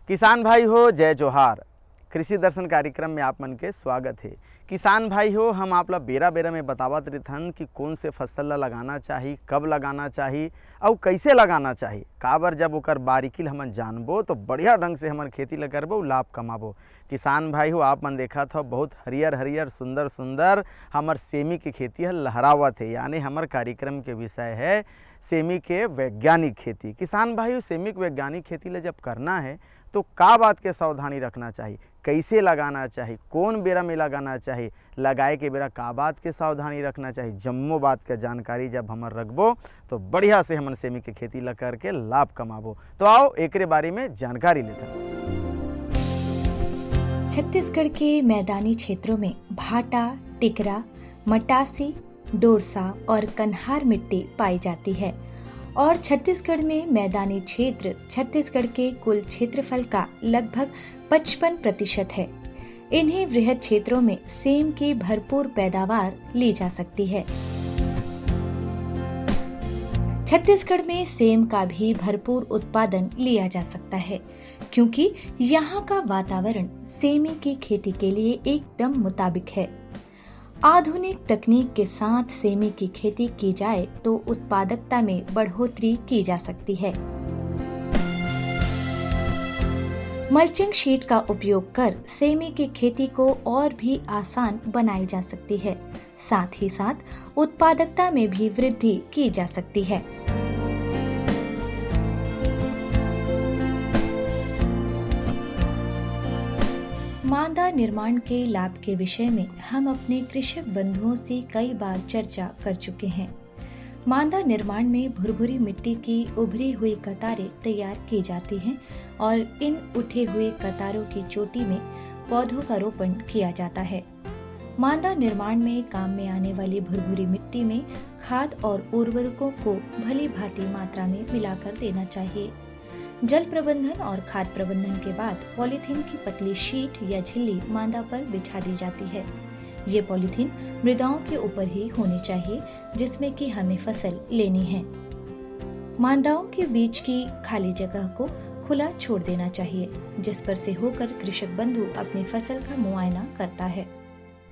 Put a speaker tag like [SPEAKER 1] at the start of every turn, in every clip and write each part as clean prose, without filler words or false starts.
[SPEAKER 1] किसान भाई हो जय जोहार। कृषि दर्शन कार्यक्रम में आप मन के स्वागत है। किसान भाई हो, हम आपला बेरा बेरा में बतावत रहथन कि कौन से फसल ला लगाना चाहिए, कब लगाना चाहिए और कैसे लगाना चाहिए। काबर जब ओकर बारीकी हमन जानबो तो बढ़िया ढंग से हमन खेती ला करबो, लाभ कमाबो। किसान भाई हो, आप मन देखा था बहुत हरियर हरियर सुंदर सुंदर हमर सेमी की खेती है लहरावत है। यानी हमर कार्यक्रम के विषय है सेमी के वैज्ञानिक खेती। किसान भाई, सेमी के वैज्ञानिक खेती ला जब करना है तो का बात के सावधानी रखना चाहिए, कैसे लगाना चाहिए, कौन बेरा में लगाना चाहिए, लगाए के बेरा का बात के सावधानी रखना चाहिए, जम्मो बात के जानकारी जब हमर रखबो तो बढ़िया से हमन सेमी के खेती ला करके लाभ कमाबो। तो आओ एकरे बारे में जानकारी लेते हैं।
[SPEAKER 2] छत्तीसगढ़ के मैदानी क्षेत्रों में भाटा, टिकरा, मटासी, डोरसा और कन्हार मिट्टी पाई जाती है और छत्तीसगढ़ में मैदानी क्षेत्र छत्तीसगढ़ के कुल क्षेत्रफल का लगभग 55% है। इन्हीं वृहद क्षेत्रों में सेम की भरपूर पैदावार ली जा सकती है। छत्तीसगढ़ में सेम का भी भरपूर उत्पादन लिया जा सकता है क्योंकि यहाँ का वातावरण सेमी की खेती के लिए एकदम मुताबिक है। आधुनिक तकनीक के साथ सेमी की खेती की जाए तो उत्पादकता में बढ़ोतरी की जा सकती है। मल्चिंग शीट का उपयोग कर सेमी की खेती को और भी आसान बनाई जा सकती है। साथ ही साथ उत्पादकता में भी वृद्धि की जा सकती है। मांदा निर्माण के लाभ के विषय में हम अपने कृषक बंधुओं से कई बार चर्चा कर चुके हैं। मांदा निर्माण में भुरभुरी मिट्टी की उभरी हुई कतारें तैयार की जाती हैं और इन उठे हुए कतारों की चोटी में पौधों का रोपण किया जाता है। मांदा निर्माण में काम में आने वाली भुरभुरी मिट्टी में खाद और उर्वरकों को भली भांति मात्रा में मिलाकर देना चाहिए। जल प्रबंधन और खाद प्रबंधन के बाद पॉलीथीन की पतली शीट या झिल्ली मांदा पर बिछा दी जाती है। ये पॉलीथीन मृदाओं के ऊपर ही होनी चाहिए जिसमें कि हमें फसल लेनी है। मांदाओं के बीच की खाली जगह को खुला छोड़ देना चाहिए जिस पर से होकर कृषक बंधु अपनी फसल का मुआयना करता है।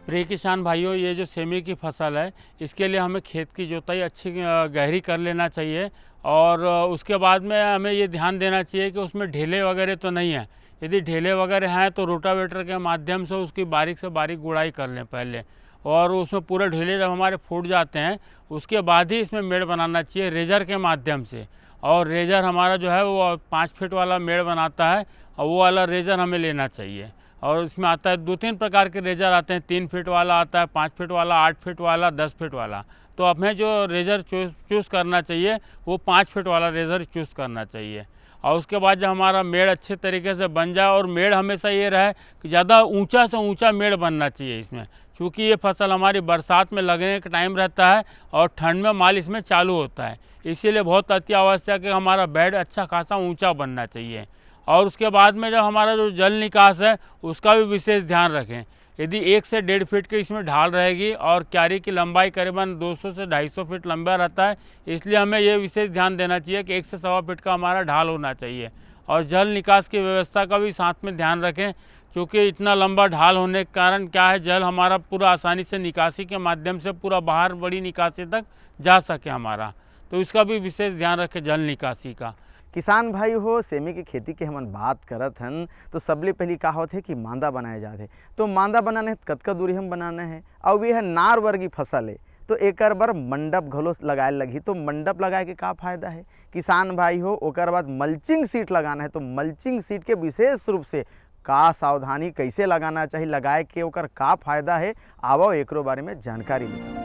[SPEAKER 3] प्रिय किसान भाइयों, ये जो सेमी की फसल है इसके लिए हमें खेत की जुताई अच्छी गहरी कर लेना चाहिए और उसके बाद में हमें ये ध्यान देना चाहिए कि उसमें ढेले वगैरह तो नहीं है। यदि ढेले वगैरह हैं तो रोटावेटर के माध्यम से उसकी बारीक से बारीक गुड़ाई कर लें पहले, और उसमें पूरे ढेले जब हमारे फूट जाते हैं उसके बाद ही इसमें मेड़ बनाना चाहिए रेजर के माध्यम से। और रेजर हमारा जो है वो 5 फीट वाला मेड़ बनाता है और वो वाला रेजर हमें लेना चाहिए। और इसमें आता है 2-3 प्रकार के रेजर आते हैं, 3 फीट वाला आता है, 5 फीट वाला, 8 फीट वाला, 10 फीट वाला। तो हमें जो रेजर चूज़ करना चाहिए वो 5 फीट वाला रेजर चूज़ करना चाहिए। और उसके बाद जब हमारा मेड़ अच्छे तरीके से बन जाए, और मेड़ हमेशा ये रहे कि ज़्यादा ऊंचा से ऊंचा मेड़ बनना चाहिए इसमें, क्योंकि ये फसल हमारी बरसात में लगने का टाइम रहता है और ठंड में माल इसमें चालू होता है। इसीलिए बहुत अति आवश्यक है कि हमारा बेड अच्छा खासा ऊंचा बनना चाहिए। और उसके बाद में जब हमारा जो जल निकास है उसका भी विशेष ध्यान रखें। यदि 1 से 1.5 फीट की इसमें ढाल रहेगी और क्यारी की लंबाई करीबन 200 से 250 फीट लंबा रहता है, इसलिए हमें ये विशेष ध्यान देना चाहिए कि 1 से 1.25 फीट का हमारा ढाल होना चाहिए। और जल निकास की व्यवस्था का भी साथ में ध्यान रखें, क्योंकि इतना लंबा ढाल होने के कारण क्या है, जल हमारा पूरा आसानी से निकासी के माध्यम से पूरा बाहर बड़ी निकासी तक जा सके हमारा, तो इसका भी विशेष ध्यान रखें जल निकासी का।
[SPEAKER 1] किसान भाई हो, सेमी की खेती के हमन बात करत हन तो सबले पहली का होत है कि मांदा बनाए जाथे। तो मांदा बनाने है कतका दूरी हम बनाना है और ये है नार वर्गी फसल है, तो एकर बर मंडप घलो लगाए लगी। तो मंडप लगाए के का फायदा है किसान भाई हो। ओकर बाद मल्चिंग सीट लगाना है, तो मल्चिंग सीट के विशेष रूप से का सावधानी कैसे लगाना चाहिए, लगाए के ओकर का फायदा है, आवो एकरो बारे में जानकारी लेते।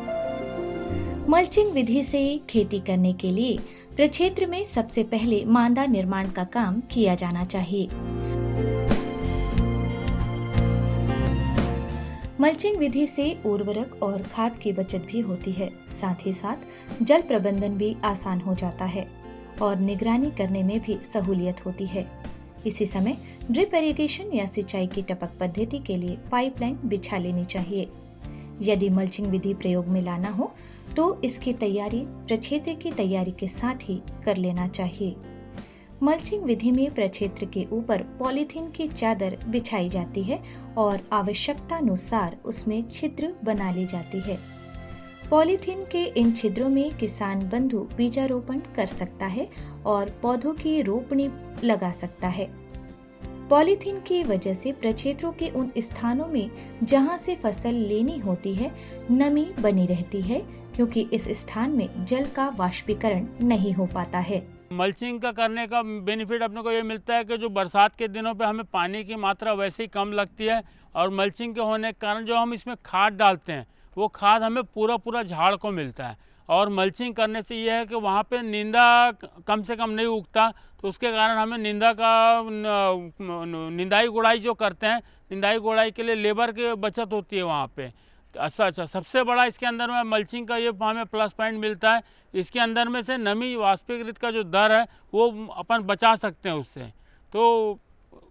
[SPEAKER 2] मल्चिंग विधि से खेती करने के लिए प्रक्षेत्र में सबसे पहले मांदा निर्माण का काम किया जाना चाहिए। मल्चिंग विधि से उर्वरक और खाद की बचत भी होती है, साथ ही साथ जल प्रबंधन भी आसान हो जाता है और निगरानी करने में भी सहूलियत होती है। इसी समय ड्रिप इरिगेशन या सिंचाई की टपक पद्धति के लिए पाइपलाइन बिछा लेनी चाहिए। यदि मल्चिंग विधि प्रयोग में लाना हो तो इसकी तैयारी प्रक्षेत्र की तैयारी के साथ ही कर लेना चाहिए। मल्चिंग विधि में प्रक्षेत्र के ऊपर पॉलीथीन की चादर बिछाई जाती है और आवश्यकतानुसार उसमें छिद्र बना ली जाती है। पॉलीथीन के इन छिद्रों में किसान बंधु बीजारोपण कर सकता है और पौधों की रोपणी लगा सकता है। पॉलीथीन की वजह से प्रक्षेत्रों के उन स्थानों में जहां से फसल लेनी होती है नमी बनी रहती है, क्योंकि इस स्थान में जल का वाष्पीकरण नहीं हो पाता है।
[SPEAKER 3] मल्चिंग का करने का बेनिफिट अपने को ये मिलता है कि जो बरसात के दिनों पे हमें पानी की मात्रा वैसे ही कम लगती है, और मल्चिंग के होने के कारण जो हम इसमें खाद डालते हैं वो खाद हमें पूरा झाड़ को मिलता है। और मल्चिंग करने से ये है कि वहाँ पे नींदा कम से कम नहीं उगता, तो उसके कारण हमें निंदाई गुड़ाई जो करते हैं, निंदाई गुड़ाई के लिए लेबर की बचत होती है वहाँ पे। अच्छा, सबसे बड़ा इसके अंदर में मल्चिंग का ये हमें प्लस पॉइंट मिलता है, इसके अंदर में से नमी वाष्पीकृत का जो दर है वो अपन बचा सकते हैं उससे। तो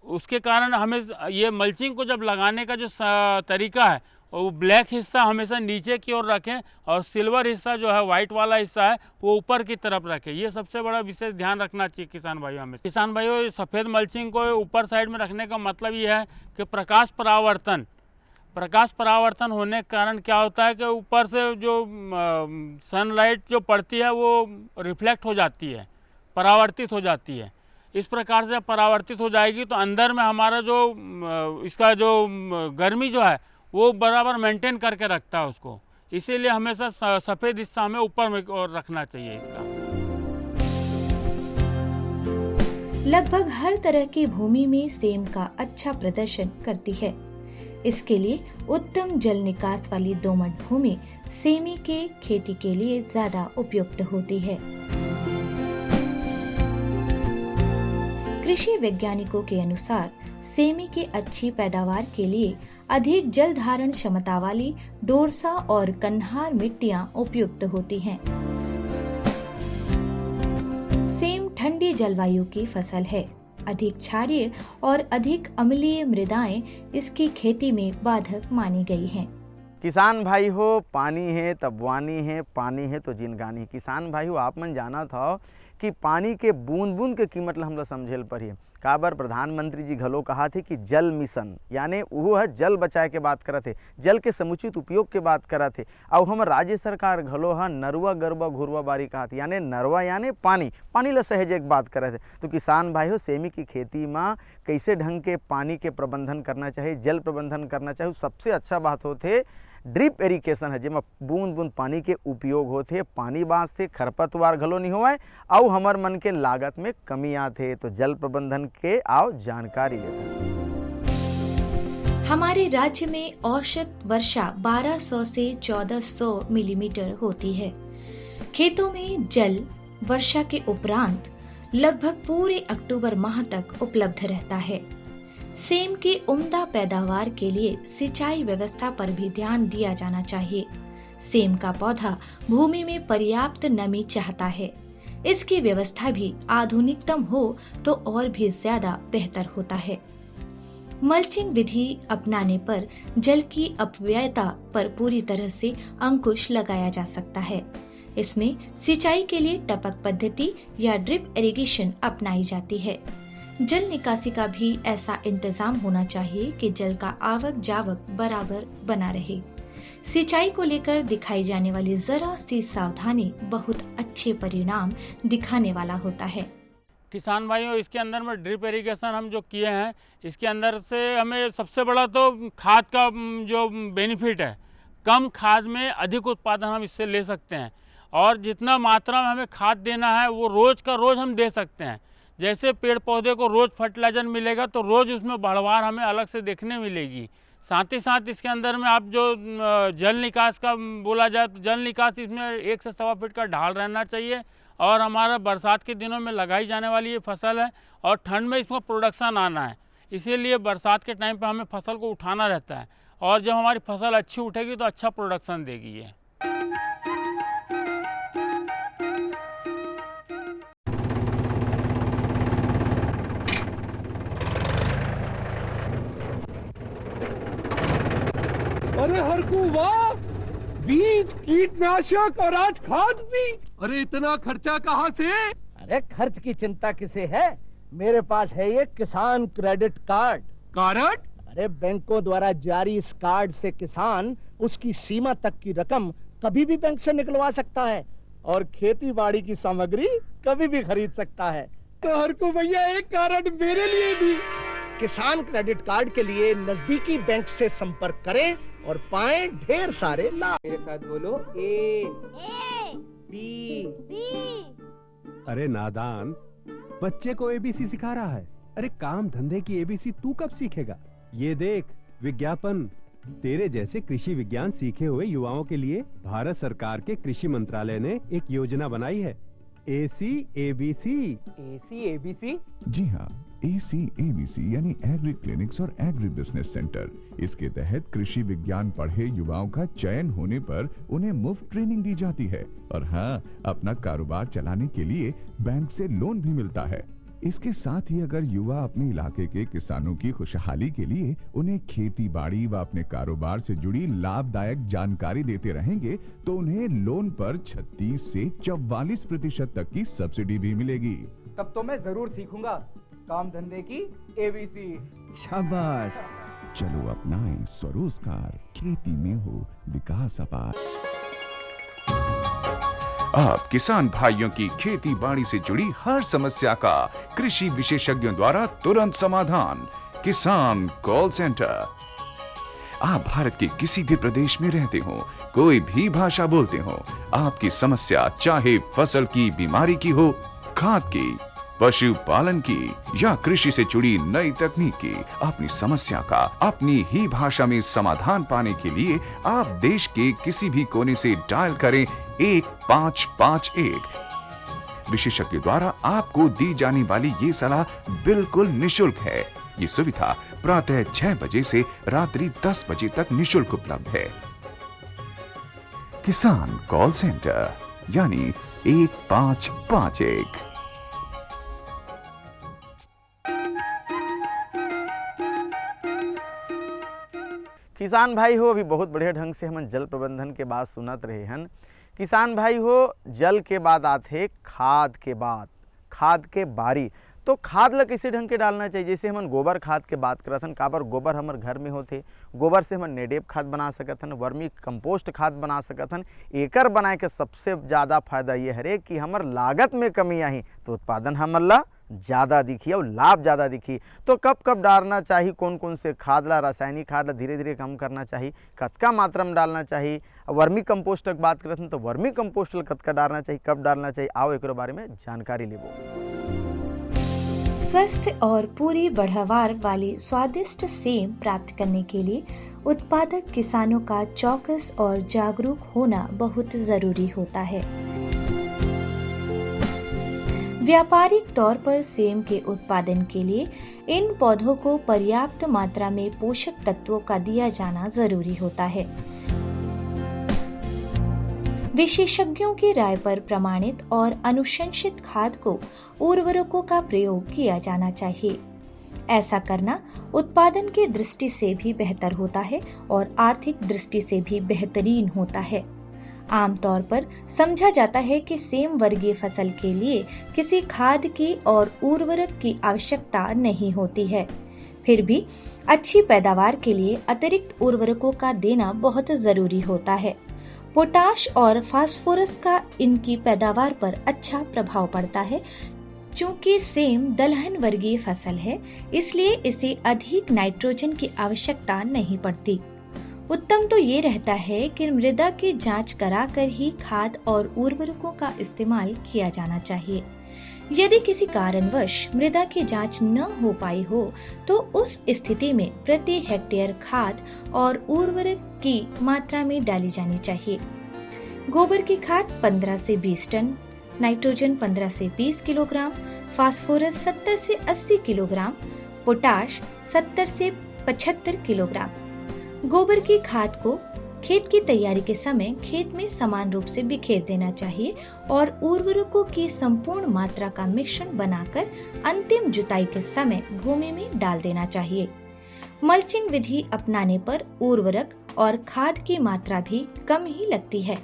[SPEAKER 3] उसके कारण हमें ये मल्चिंग को जब लगाने का जो तरीका है वो ब्लैक हिस्सा हमेशा नीचे की ओर रखें और सिल्वर हिस्सा जो है वाइट वाला हिस्सा है वो ऊपर की तरफ रखें। ये सबसे बड़ा विशेष ध्यान रखना चाहिए किसान भाइयों हमें। किसान भाइयों, सफ़ेद मल्चिंग को ऊपर साइड में रखने का मतलब ये है कि प्रकाश परावर्तन होने के कारण क्या होता है कि ऊपर से जो सनलाइट जो पड़ती है वो रिफ्लेक्ट हो जाती है, परावर्तित हो जाती है। इस प्रकार से परावर्तित हो जाएगी तो अंदर में हमारा जो इसका जो गर्मी जो है वो बराबर मेंटेन करके रखता है उसको, इसीलिए हमेशा सफ़ेद हिस्सा हमें ऊपर में और रखना चाहिए इसका।
[SPEAKER 2] लगभग हर तरह की भूमि में सेम का अच्छा प्रदर्शन करती है। इसके लिए उत्तम जल निकास वाली दोमट भूमि सेमी के खेती के लिए ज्यादा उपयुक्त होती है। कृषि वैज्ञानिकों के अनुसार सेमी की अच्छी पैदावार के लिए अधिक जल धारण क्षमता वाली डोरसा और कन्हार मिट्टियां उपयुक्त होती हैं। सेम ठंडी जलवायु की फसल है। अधिक क्षारीय और अधिक अम्लीय मृदाएं इसकी खेती में बाधक मानी गई हैं।
[SPEAKER 1] किसान भाई हो, पानी है तब वानी है, पानी है तो जिनगानी। किसान भाई हो, आप मन जाना था कि पानी के बूंद बूंद के कीमत ला हम लोग समझेल पड़ी। काबर प्रधानमंत्री जी घलो कहा थे कि जल मिशन, यानी वो है जल बचाए के बात करत थे, जल के समुचित उपयोग के बात करत थे। और हम राज्य सरकार घलो है नरवा गरबा घुरवा बारी कहा थे, यानी नरवा यानी पानी ला सहेज एक बात करत थे। तो किसान भाई हो, सेमी की खेती में कैसे ढंग के पानी के प्रबंधन करना चाहिए, जल प्रबंधन करना चाहिए, सबसे अच्छा बात होते ड्रिप इरिगेशन है, जिसमें बूंद बूंद पानी के उपयोग होते, पानी बाँचते, खरपतवार घलो नहीं होए और हमर मन के लागत में कमी आते। तो जल प्रबंधन के आओ जानकारी लेते।
[SPEAKER 2] हमारे राज्य में औसत वर्षा 1200 से 1400 मिलीमीटर होती है। खेतों में जल वर्षा के उपरांत लगभग पूरे अक्टूबर माह तक उपलब्ध रहता है। सेम की उम्दा पैदावार के लिए सिंचाई व्यवस्था पर भी ध्यान दिया जाना चाहिए। सेम का पौधा भूमि में पर्याप्त नमी चाहता है। इसकी व्यवस्था भी आधुनिकतम हो तो और भी ज्यादा बेहतर होता है। मल्चिंग विधि अपनाने पर जल की अपव्ययता पर पूरी तरह से अंकुश लगाया जा सकता है। इसमें सिंचाई के लिए टपक पद्धति या ड्रिप इरिगेशन अपनाई जाती है। जल निकासी का भी ऐसा इंतजाम होना चाहिए कि जल का आवक जावक बराबर बना रहे। सिंचाई को लेकर दिखाई जाने वाली जरा सी सावधानी बहुत अच्छे परिणाम दिखाने वाला होता है।
[SPEAKER 3] किसान भाइयों, इसके अंदर में ड्रिप इरिगेशन हम जो किए हैं, इसके अंदर से हमें सबसे बड़ा तो खाद का जो बेनिफिट है, कम खाद में अधिक उत्पादन हम इससे ले सकते हैं। और जितना मात्रा में हमें खाद देना है वो रोज़ का रोज़ हम दे सकते हैं। जैसे पेड़ पौधे को रोज़ फर्टिलाइजर मिलेगा तो रोज़ उसमें बढ़वार हमें अलग से देखने मिलेगी। साथ ही साथ इसके अंदर में आप जो जल निकास का बोला जाए तो जल निकास इसमें 1 से 1.25 फीट का ढाल रहना चाहिए। और हमारा बरसात के दिनों में लगाई जाने वाली ये फसल है और ठंड में इसमें प्रोडक्शन आना है, इसीलिए बरसात के टाइम पे हमें फसल को उठाना रहता है। और जब हमारी फसल अच्छी उठेगी तो अच्छा प्रोडक्शन देगी ये।
[SPEAKER 4] अरे हरकू वाह, बीज, कीटनाशक और आज खाद भी। अरे इतना खर्चा कहाँ से?
[SPEAKER 5] अरे खर्च की चिंता किसे है, मेरे पास है ये किसान क्रेडिट कार्ड।
[SPEAKER 4] कार्ड?
[SPEAKER 5] अरे बैंकों द्वारा जारी इस कार्ड से किसान उसकी सीमा तक की रकम कभी भी बैंक से निकलवा सकता है और खेती बाड़ी की सामग्री कभी भी खरीद सकता है।
[SPEAKER 4] तो हरकू भैया एक कार्ड मेरे लिए भी।
[SPEAKER 5] किसान क्रेडिट कार्ड के लिए नजदीकी बैंक से संपर्क करें और पाएं ढेर सारे लाभ।
[SPEAKER 4] मेरे साथ बोलो ए बी।
[SPEAKER 6] अरे नादान, बच्चे को एबीसी सिखा रहा है। अरे काम धंधे की एबीसी तू कब सीखेगा? ये देख विज्ञापन। तेरे जैसे कृषि विज्ञान सीखे हुए युवाओं के लिए भारत सरकार के कृषि मंत्रालय ने एक योजना बनाई है, ACABC।
[SPEAKER 4] ACABC?
[SPEAKER 7] जी हाँ, ACABC यानी एग्री क्लिनिक्स और एग्री बिजनेस सेंटर। इसके तहत कृषि विज्ञान पढ़े युवाओं का चयन होने पर उन्हें मुफ्त ट्रेनिंग दी जाती है और हाँ, अपना कारोबार चलाने के लिए बैंक से लोन भी मिलता है। इसके साथ ही अगर युवा अपने इलाके के किसानों की खुशहाली के लिए उन्हें खेती बाड़ी व अपने कारोबार से जुड़ी लाभदायक जानकारी देते रहेंगे तो उन्हें लोन पर 36 से 44% तक की सब्सिडी भी मिलेगी।
[SPEAKER 4] तब तो मैं जरूर सीखूंगा काम धंधे की ABC।
[SPEAKER 7] शाबाश, चलो अपनाएं स्वरोजगार, खेती में हो विकास अपार। आप किसान भाइयों की खेती बाड़ी से जुड़ी हर समस्या का कृषि विशेषज्ञों द्वारा तुरंत समाधान। किसान कॉल सेंटर। आप भारत के किसी भी प्रदेश में रहते हो, कोई भी भाषा बोलते हो, आपकी समस्या चाहे फसल की बीमारी की हो, खाद की, पशुपालन की या कृषि से जुड़ी नई तकनीक की, अपनी समस्या का अपनी ही भाषा में समाधान पाने के लिए आप देश के किसी भी कोने से डायल करें 1551। विशेषज्ञ द्वारा आपको दी जाने वाली ये सलाह बिल्कुल निशुल्क है। ये सुविधा प्रातः 6 बजे से रात्रि 10 बजे तक निशुल्क उपलब्ध है। किसान कॉल सेंटर यानी 1551।
[SPEAKER 1] किसान भाई हो, अभी बहुत बढ़िया ढंग से हम जल प्रबंधन के बात सुनत रहे हन। किसान भाई हो, जल के बाद आते खाद के बाद, खाद के बारी। तो खाद ला कैसे ढंग के डालना चाहिए? जैसे हमन गोबर खाद के बात करत हन, काबर गोबर हमर घर में होते, गोबर से हमन नेडेप खाद बना सकत हन, वर्मी कंपोस्ट खाद बना सकत हन। एकर बनाए के सबसे ज़्यादा फायदा ये हरे कि हमर लागत में कमी आही तो उत्पादन हमर ला ज़्यादा दिखी और लाभ ज़्यादा दिखी। तो कब कब डालना चाहिए, कौन कौन से खाद ला, रासायनिक खाद ला धीरे धीरे कम करना चाहिए, कतका मात्रा में डालना चाहिए। वर्मी कंपोस्ट की बात करते हैं तो वर्मी कंपोस्ट ला कतका डालना चाहिए, कब डालना चाहिए, आओ एक बारे में जानकारी लेबो।
[SPEAKER 2] स्वस्थ और पूरी बढ़ावार वाली स्वादिष्ट सेम प्राप्त करने के लिए उत्पादक किसानों का चौकस और जागरूक होना बहुत जरूरी होता है। व्यापारिक तौर पर सेम के उत्पादन के लिए इन पौधों को पर्याप्त मात्रा में पोषक तत्वों का दिया जाना जरूरी होता है। विशेषज्ञों की राय पर प्रमाणित और अनुशंसित खाद को उर्वरकों का प्रयोग किया जाना चाहिए। ऐसा करना उत्पादन की दृष्टि से भी बेहतर होता है और आर्थिक दृष्टि से भी बेहतरीन होता है। आमतौर पर समझा जाता है कि सेम वर्गीय फसल के लिए किसी खाद की और उर्वरक की आवश्यकता नहीं होती है। फिर भी अच्छी पैदावार के लिए अतिरिक्त उर्वरकों का देना बहुत जरूरी होता है। पोटाश और फास्फोरस का इनकी पैदावार पर अच्छा प्रभाव पड़ता है। चूंकि सेम दलहन वर्गीय फसल है, इसलिए इसे अधिक नाइट्रोजन की आवश्यकता नहीं पड़ती। उत्तम तो ये रहता है कि मृदा की जांच कराकर ही खाद और उर्वरकों का इस्तेमाल किया जाना चाहिए। यदि किसी कारणवश मृदा की जांच न हो पाई हो तो उस स्थिति में प्रति हेक्टेयर खाद और उर्वरक की मात्रा में डाली जानी चाहिए। गोबर की खाद 15 से 20 टन, नाइट्रोजन 15 से 20 किलोग्राम, फास्फोरस 70 से 80 किलोग्राम, पोटाश 70 से 75 किलोग्राम। गोबर की खाद को खेत की तैयारी के समय खेत में समान रूप से बिखेर देना चाहिए और उर्वरकों की संपूर्ण मात्रा का मिश्रण बनाकर अंतिम जुताई के समय भूमि में डाल देना चाहिए। मल्चिंग विधि अपनाने पर उर्वरक और खाद की मात्रा भी कम ही लगती है।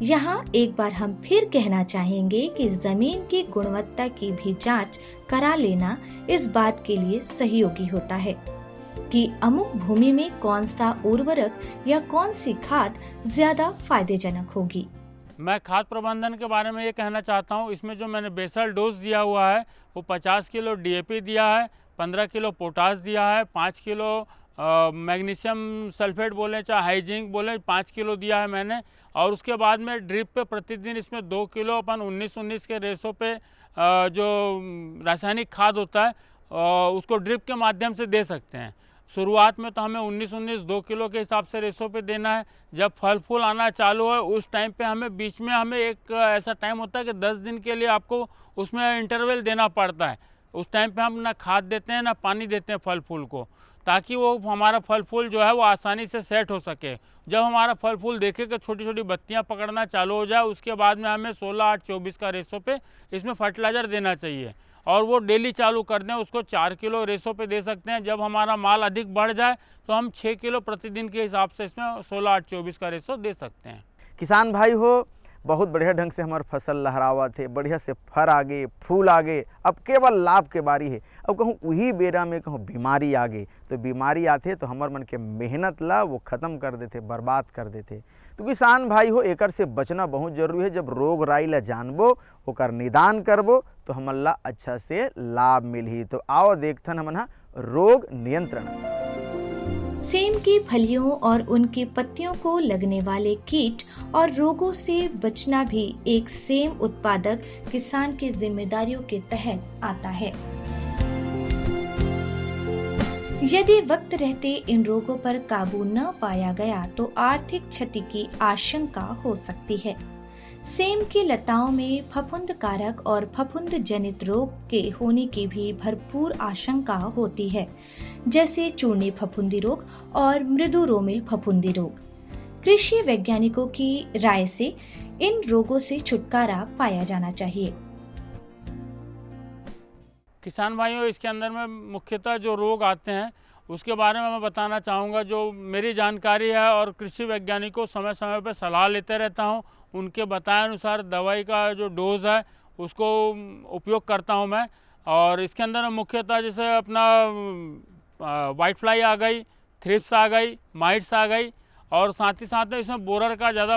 [SPEAKER 2] यहाँ एक बार हम फिर कहना चाहेंगे कि जमीन की गुणवत्ता की भी जांच करा लेना इस बात के लिए सहयोगी होता है कि अमुक भूमि में कौन सा उर्वरक या कौन सी खाद ज्यादा फायदेजनक होगी।
[SPEAKER 3] मैं खाद प्रबंधन के बारे में ये कहना चाहता हूँ, इसमें जो मैंने बेसल डोज दिया हुआ है वो 50 किलो DAP दिया है, 15 किलो पोटास दिया है, 5 किलो मैग्नीशियम सल्फेट बोले चाहे हाइजिंक बोले 5 किलो दिया है मैंने। और उसके बाद में ड्रिप पे प्रतिदिन इसमें 2 किलो अपन 19-19 के रेशो पे जो रासायनिक खाद होता है उसको ड्रिप के माध्यम से दे सकते हैं। शुरुआत में तो हमें 19-19 2 किलो के हिसाब से रेशो पे देना है। जब फल फूल आना चालू है उस टाइम पे हमें बीच में हमें एक ऐसा टाइम होता है कि 10 दिन के लिए आपको उसमें इंटरवल देना पड़ता है। उस टाइम पे हम ना खाद देते हैं ना पानी देते हैं फल फूल को, ताकि वो हमारा फल फूल जो है वो आसानी से सेट हो सके। जब हमारा फल फूल देखे कि छोटी छोटी बत्तियां पकड़ना चालू हो जाए उसके बाद में हमें 16-8-24 का रेशो पे इसमें फर्टिलाइज़र देना चाहिए और वो डेली चालू कर दें। उसको 4 किलो रेशो पे दे सकते हैं। जब हमारा माल अधिक बढ़ जाए तो हम 6 किलो प्रतिदिन के हिसाब से इसमें 16-8-24 का रेशो दे सकते हैं।
[SPEAKER 1] किसान भाई हो, बहुत बढ़िया ढंग से हमार फसल लहरावा थे, बढ़िया से फर आगे फूल आगे। अब केवल लाभ के बारी है। अब कहूँ वही बेरा में कहूँ बीमारी आगे तो बीमारी आते तो हमार मन के मेहनत ला वो ख़त्म कर देते, बर्बाद कर देते। तो किसान भाई हो, एकर से बचना बहुत जरूरी है। जब रोग राई ला जानबो ओकर निदान करबो तो हमन ला अच्छा से लाभ मिलही। तो आओ देखथन हमन हा रोग नियंत्रण।
[SPEAKER 2] सेम की फलियों और उनकी पत्तियों को लगने वाले कीट और रोगों से बचना भी एक सेम उत्पादक किसान की जिम्मेदारियों के तहत आता है। यदि वक्त रहते इन रोगों पर काबू न पाया गया तो आर्थिक क्षति की आशंका हो सकती है। सेम की लताओं में फफूंद कारक और फफूंद जनित रोग के होने की भी भरपूर आशंका होती है, जैसे चूर्णी फफूंदी रोग और मृदु रोमिल फफूंदी रोग। कृषि वैज्ञानिकों की राय से इन रोगों से छुटकारा पाया जाना चाहिए।
[SPEAKER 3] किसान भाइयों, इसके अंदर में मुख्यतः जो रोग आते हैं उसके बारे में मैं बताना चाहूँगा। जो मेरी जानकारी है और कृषि वैज्ञानिकों समय समय पर सलाह लेते रहता हूँ, उनके बताए अनुसार दवाई का जो डोज है उसको उपयोग करता हूँ मैं। और इसके अंदर मुख्यतः जैसे अपना वाइट फ्लाई आ गई, थ्रिप्स आ गई, माइट्स आ गई और साथ ही साथ में इसमें बोरर का ज़्यादा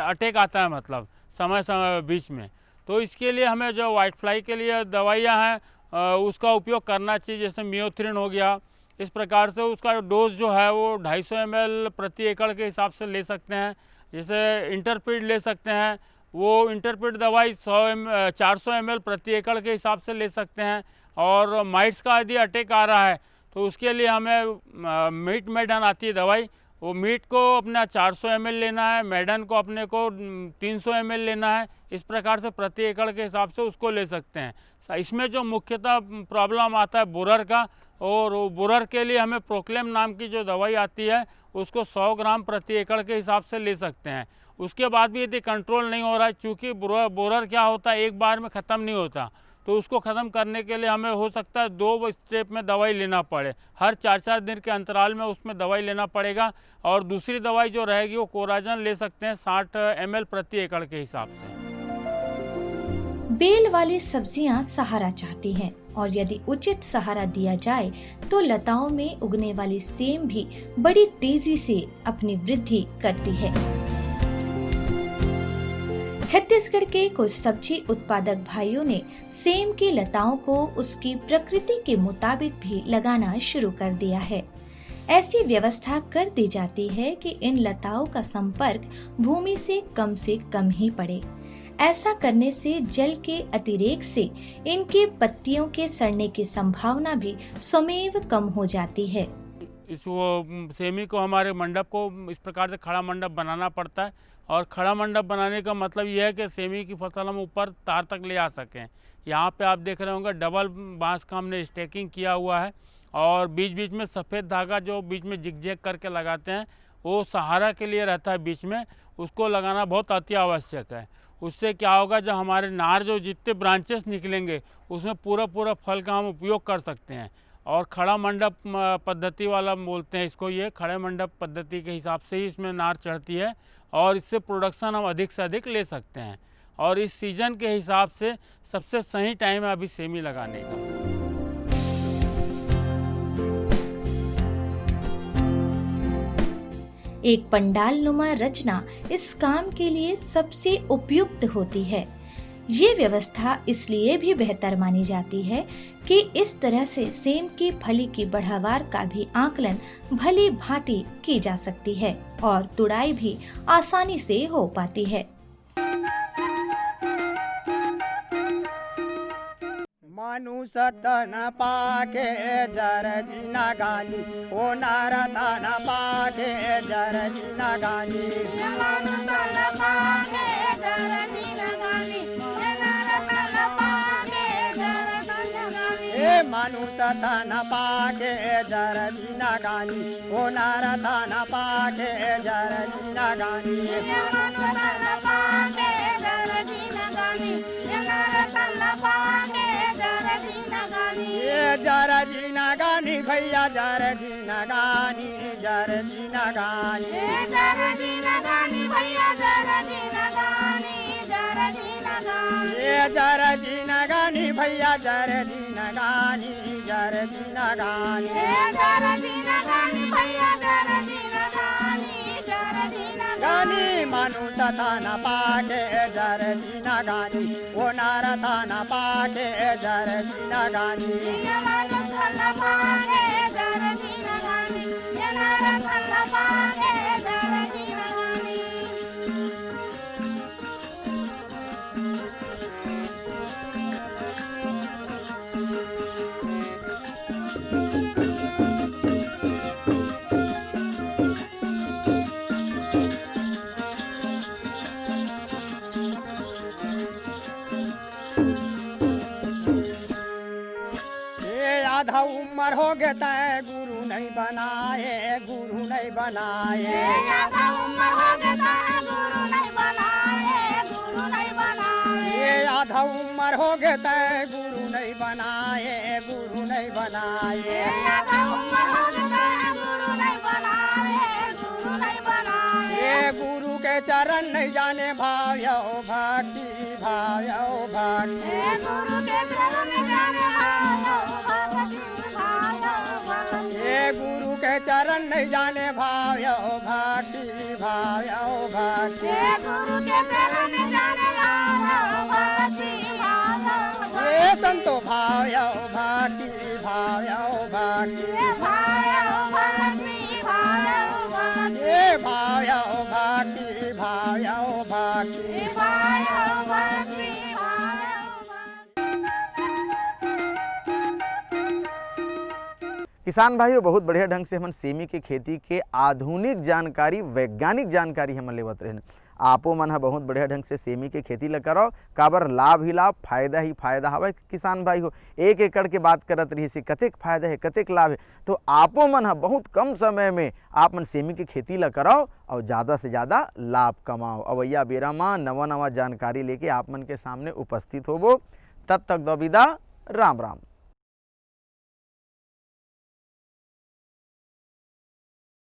[SPEAKER 3] अटैक आता है, मतलब समय समय बीच में। तो इसके लिए हमें जो वाइट फ्लाई के लिए दवाइयाँ हैं उसका उपयोग करना चाहिए, जैसे मियोथ्रिन हो गया। इस प्रकार से उसका डोज जो है वो 250 ml प्रति एकड़ के हिसाब से ले सकते हैं। जैसे इंटरपीड ले सकते हैं, वो इंटरपीड दवाई 400 ml प्रति एकड़ के हिसाब से ले सकते हैं। और माइट्स का यदि अटैक आ रहा है तो उसके लिए हमें मीट मेडन आती है दवाई, वो मीट को अपना 400 ml लेना है, मेडन को अपने को 300 ml लेना है। इस प्रकार से प्रति एकड़ के हिसाब से उसको ले सकते हैं। इसमें जो मुख्यतः प्रॉब्लम आता है बोरर का, और बोरर के लिए हमें प्रोक्लेम नाम की जो दवाई आती है उसको 100 ग्राम प्रति एकड़ के हिसाब से ले सकते हैं। उसके बाद भी यदि कंट्रोल नहीं हो रहा है, चूँकि बोरर क्या होता है एक बार में ख़त्म नहीं होता, तो उसको ख़त्म करने के लिए हमें हो सकता है 2 स्टेप में दवाई लेना पड़े। हर 4-4 दिन के अंतराल में उसमें दवाई लेना पड़ेगा। और दूसरी दवाई जो रहेगी वो कोराजन ले सकते हैं 60 ml प्रति एकड़ के हिसाब से।
[SPEAKER 2] बेल वाली सब्जियां सहारा चाहती हैं और यदि उचित सहारा दिया जाए तो लताओं में उगने वाली सेम भी बड़ी तेजी से अपनी वृद्धि करती है। छत्तीसगढ़ के कुछ सब्जी उत्पादक भाइयों ने सेम की लताओं को उसकी प्रकृति के मुताबिक भी लगाना शुरू कर दिया है। ऐसी व्यवस्था कर दी जाती है कि इन लताओं का संपर्क भूमि से कम ही पड़े। ऐसा करने से जल के अतिरेक से इनकी पत्तियों के सड़ने की संभावना भी स्वमेव कम हो जाती है।
[SPEAKER 3] इस सेमी को हमारे मंडप को इस प्रकार से खड़ा मंडप बनाना पड़ता है। और खड़ा मंडप बनाने का मतलब यह है कि सेमी की फसल हम ऊपर तार तक ले आ सकें। यहाँ पे आप देख रहे होंगे डबल बांस का हमने स्टेकिंग किया हुआ है और बीच बीच में सफ़ेद धागा जो बीच में जिग करके लगाते हैं वो सहारा के लिए रहता है बीच में, उसको लगाना बहुत अति आवश्यक है। उससे क्या होगा, जब हमारे नार जो जितने ब्रांचेस निकलेंगे उसमें पूरा फल का हम उपयोग कर सकते हैं। और खड़ा मंडप पद्धति वाला बोलते हैं इसको, ये खड़े मंडप पद्धति के हिसाब से ही इसमें नार चढ़ती है और इससे प्रोडक्शन हम अधिक से अधिक ले सकते हैं। और इस सीज़न के हिसाब से सबसे सही टाइम है अभी सेमी लगाने का।
[SPEAKER 2] एक पंडाल नुमा रचना इस काम के लिए सबसे उपयुक्त होती है। ये व्यवस्था इसलिए भी बेहतर मानी जाती है कि इस तरह से सेम की फली की बढ़ावार का भी आकलन भली भांति की जा सकती है और तुड़ाई भी आसानी से हो पाती है।
[SPEAKER 8] मानुष तन पाके जर जीना गानी, ओ नार तन पाके जर जीना गानी। मानुष तन पाके जर जीना गानी, ओ नार तन पाके जर जीना गानी। ए मानुष तन पाके जर जीना गानी, ओ नार तन पाके जर जीना गानी। मानुष तन पाके जर जीना गानी, ओ नार तन पाके जर जीना गानी भैया जर जीना गानी, जर जीना गानी, जर जीना गानी भैया जर जीना गानी, जर जीना गानी, जर जीना गानी भैया जर जीना गानी, जर जीना गानी, जर जीना गानी भैया जर जीना गानी, जर जीना गानी। मानुष तन पाके जर जीना गानी, ओ नार तन पाके जर जीना गानी। मानुष तन पाके जर जीना गानी, ओ नार तन पाके जर जीना गानी। आधा उम्र हो गया तय गुरु नहीं बनाए, गुरु नहीं बनाए। आधा उम्र हो गया तय गुरु नहीं बनाए, गुरु नहीं बनाए। आधा उम्र हो गया तय गुरु नहीं बनाए, गुरु नहीं बनाए। आधा उम्र हो गया तय गुरु नहीं बनाए, गुरु नहीं बनाए। गुरु के चरण नहीं जाने भाव यो भक्ति, भाव यो भक्ति। गुरु के चरण नहीं जाने भाव यो भक्ति, गुरु के चरण नहीं जाने भाव यो भक्ति, भाव यो भक्ति। गुरु के चरण नहीं जाने भाव यो भक्ति, भाव यो भक्ति। संतो भाव यो भक्ति, भाव यो भक्ति, भाव यो भक्ति, भाव यो भक्ति। भाव यो भक्ति, भाव यो भक्ति, भाव यो भक्ति।
[SPEAKER 1] किसान भाइयों, बहुत बढ़िया ढंग से हमन सेमी के खेती के आधुनिक जानकारी, वैज्ञानिक जानकारी हमन लेवत रहे। आपो मन ह बहुत बढ़िया ढंग से सेमी के खेती ल करो, काबर लाभ ही लाभ, फायदा ही फायदा हवे। किसान भाई हो, 1 एकड़ के बात करत रही से कतेक फायदा है, कतेक लाभ है, तो आपो मन ह बहुत कम समय में आप मन सेमी के खेती ल कराओ और ज़्यादा से ज़्यादा लाभ कमाओ। अवैया बेरा में नवा नवा जानकारी लेके आप मन के सामने उपस्थित होबो। तब तक दो विदा, राम राम।